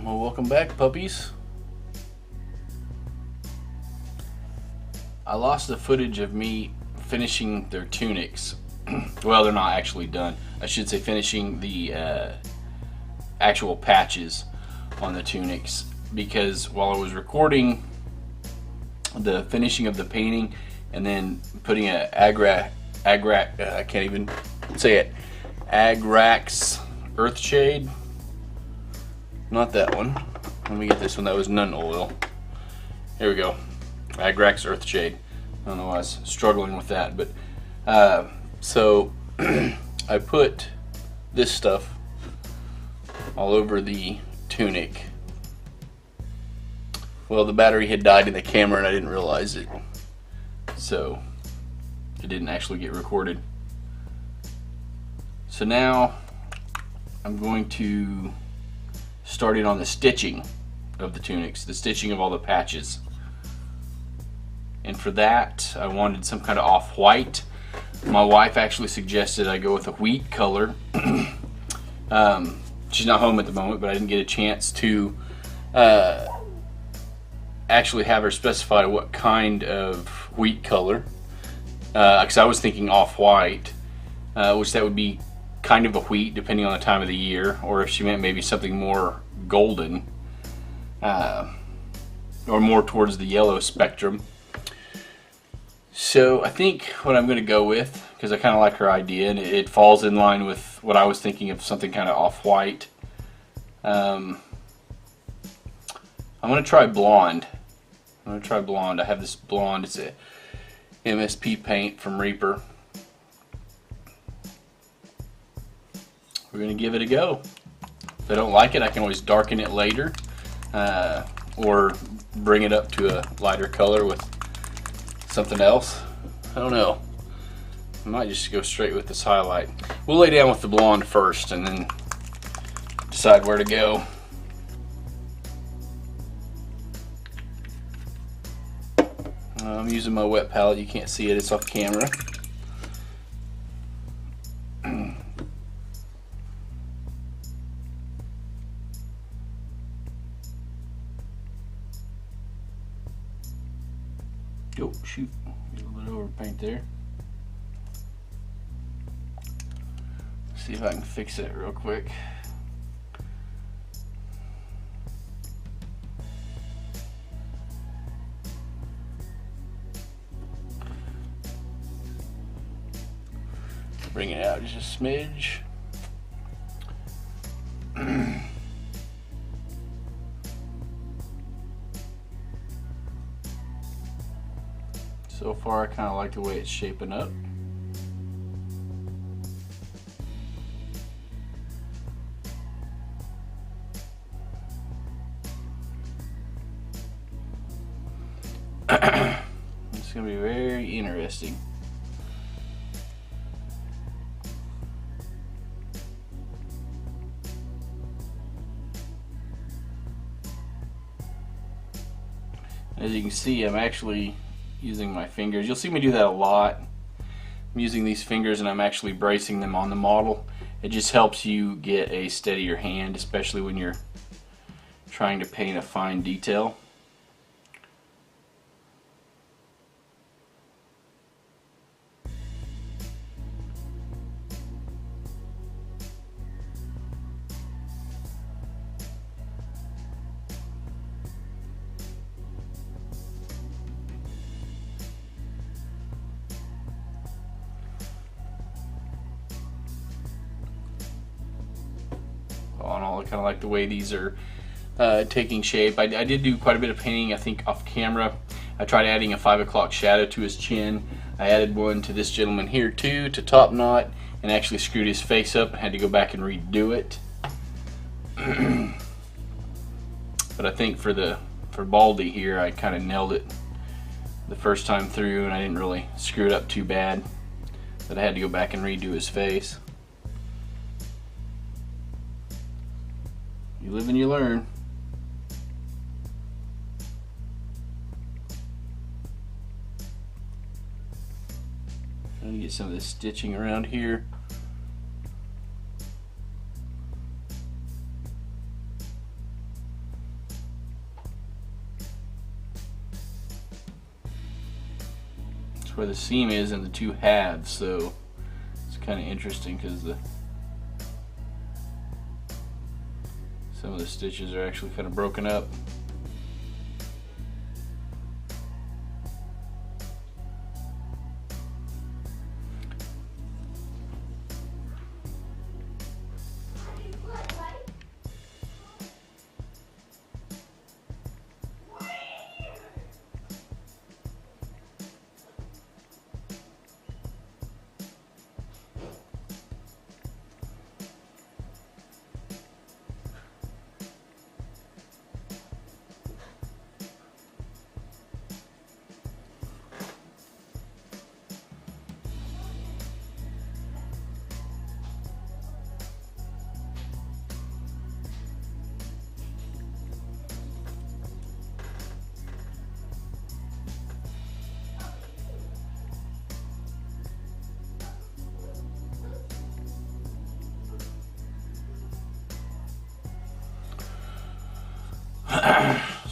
Well, welcome back, puppies. I lost the footage of me finishing their tunics. Well, they're not actually done. I should say finishing the actual patches on the tunics, because while I was recording the finishing of the painting and then putting a I can't even say it, Agrax Earthshade, not that one. Let me get this one. That was Nun Oil. Here we go. Agrax Earthshade. I don't know why I was struggling with that, but so I put this stuff all over the tunic. Well, the battery had died in the camera and I didn't realize it, so it didn't actually get recorded. So now I'm going to start in on the stitching of the tunics, the stitching of all the patches. And for that, I wanted some kind of off-white. My wife actually suggested I go with a wheat color. She's not home at the moment, but I didn't get a chance to actually have her specify what kind of wheat color, because I was thinking off-white, which that would be kind of a wheat depending on the time of the year, or if she meant maybe something more golden, or more towards the yellow spectrum. So I think what I'm going to go with, because I kind of like her idea and it falls in line with what I was thinking of, something kind of off-white. I'm going to try blonde. I have this blonde. It's a MSP paint from Reaper. We're going to give it a go. If I don't like it, I can always darken it later, or bring it up to a lighter color with something else. I don't know. I might just go straight with this highlight. We'll lay down with the blonde first and then decide where to go. I'm using my wet palette. You can't see it, it's off camera. Oh shoot, get a little bit of overpaint there. See if I can fix it real quick. Bring it out just a smidge. So far, I kind of like the way it's shaping up. It's going to be very interesting. As you can see, I'm actually using my fingers. You'll see me do that a lot. I'm using these fingers and I'm actually bracing them on the model. It just helps you get a steadier hand, especially when you're trying to paint a fine detail. I kind of like the way these are taking shape. I did do quite a bit of painting, I think, off camera. I tried adding a 5 o'clock shadow to his chin. I added one to this gentleman here too, to top knot, and actually screwed his face up and had to go back and redo it. But I think for Baldy here, I kind of nailed it the first time through, and I didn't really screw it up too bad, but I had to go back and redo his face. You live and you learn. Trying to get some of this stitching around here. That's where the seam is in the two halves, so it's kind of interesting because some of the stitches are actually kind of broken up.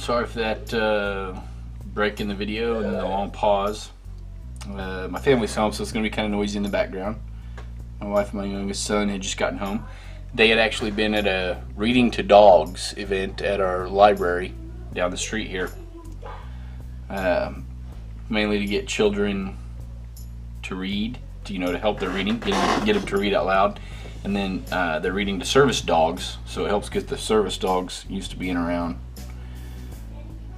Sorry for that break in the video and the long pause. My family's home, so it's going to be kind of noisy in the background. My wife and my youngest son had just gotten home. They had actually been at a reading to dogs event at our library down the street here. Mainly to get children to read, to help their reading, get them to read out loud. And then they're reading to service dogs, so it helps get the service dogs used to being around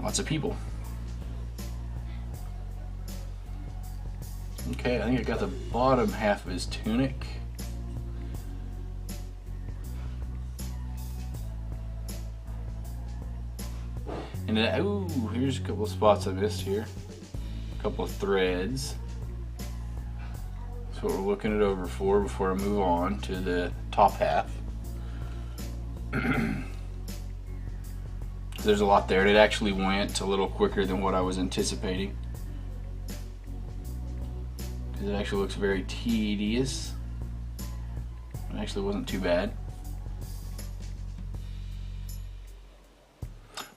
lots of people. Okay, I think I got the bottom half of his tunic. And then, ooh, here's a couple of spots I missed here. A couple of threads. That's what we're looking it over for before I move on to the top half. There's a lot there. It actually went a little quicker than what I was anticipating. Because it actually looks very tedious. It actually wasn't too bad.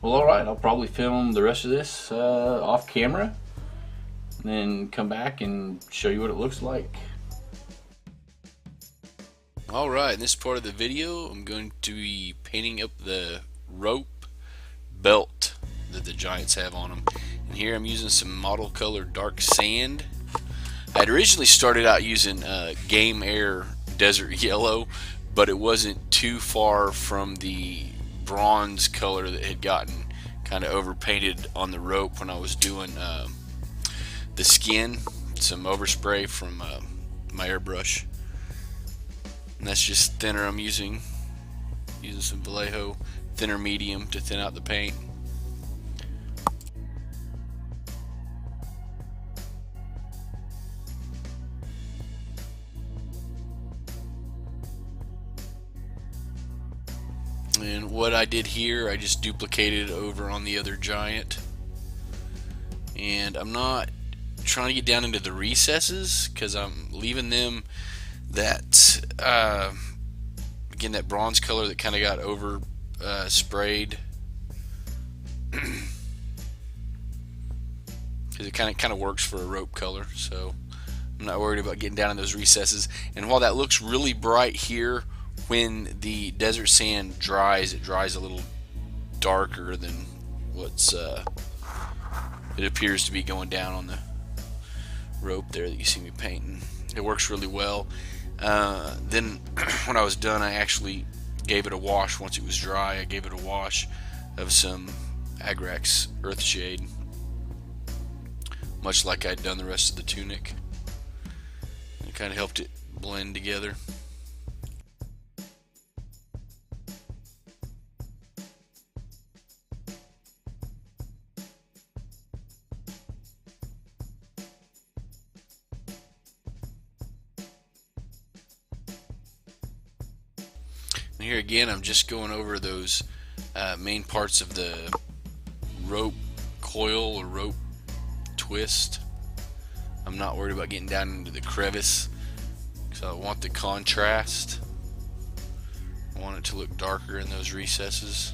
Well, alright, I'll probably film the rest of this off camera. And then come back and show you what it looks like. Alright, in this part of the video, I'm going to be painting up the rope belt that the Giants have on them. And here I'm using some model color dark sand. I had originally started out using Game Air Desert Yellow, but it wasn't too far from the bronze color that had gotten kind of overpainted on the rope when I was doing the skin. Some overspray from my airbrush. And that's just thinner. I'm using some Vallejo thinner medium to thin out the paint. And what I did here, I just duplicated over on the other Giant. And I'm not trying to get down into the recesses because I'm leaving them that again, that bronze color that kind of got over sprayed, because it kind of works for a rope color. So I'm not worried about getting down in those recesses. And while that looks really bright here, when the desert sand dries, it dries a little darker than what's it appears to be going down on the rope there that you see me painting. It works really well. Then when I was done, I actually gave it a wash. Once it was dry, I gave it a wash of some Agrax Earthshade, much like I'd done the rest of the tunic. It kind of helped it blend together. And here again, I'm just going over those main parts of the rope coil or rope twist. I'm not worried about getting down into the crevice because I want the contrast. I want it to look darker in those recesses.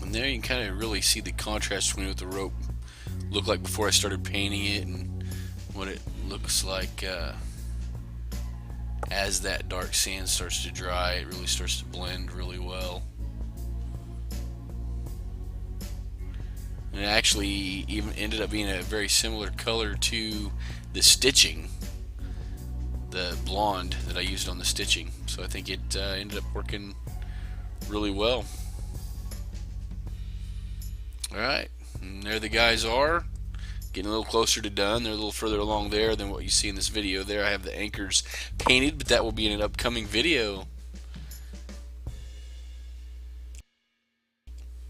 And there you can kind of really see the contrast between what the rope looked like before I started painting it and what it looks like as that dark sand starts to dry. It really starts to blend really well. And it actually even ended up being a very similar color to the stitching, the blonde that I used on the stitching. So I think it ended up working really well. Alright, and there the guys are, getting a little closer to done. They're a little further along there than what you see in this video. There I have the anchors painted, but that will be in an upcoming video.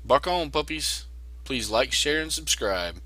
Bark on, puppies. Please like, share, and subscribe.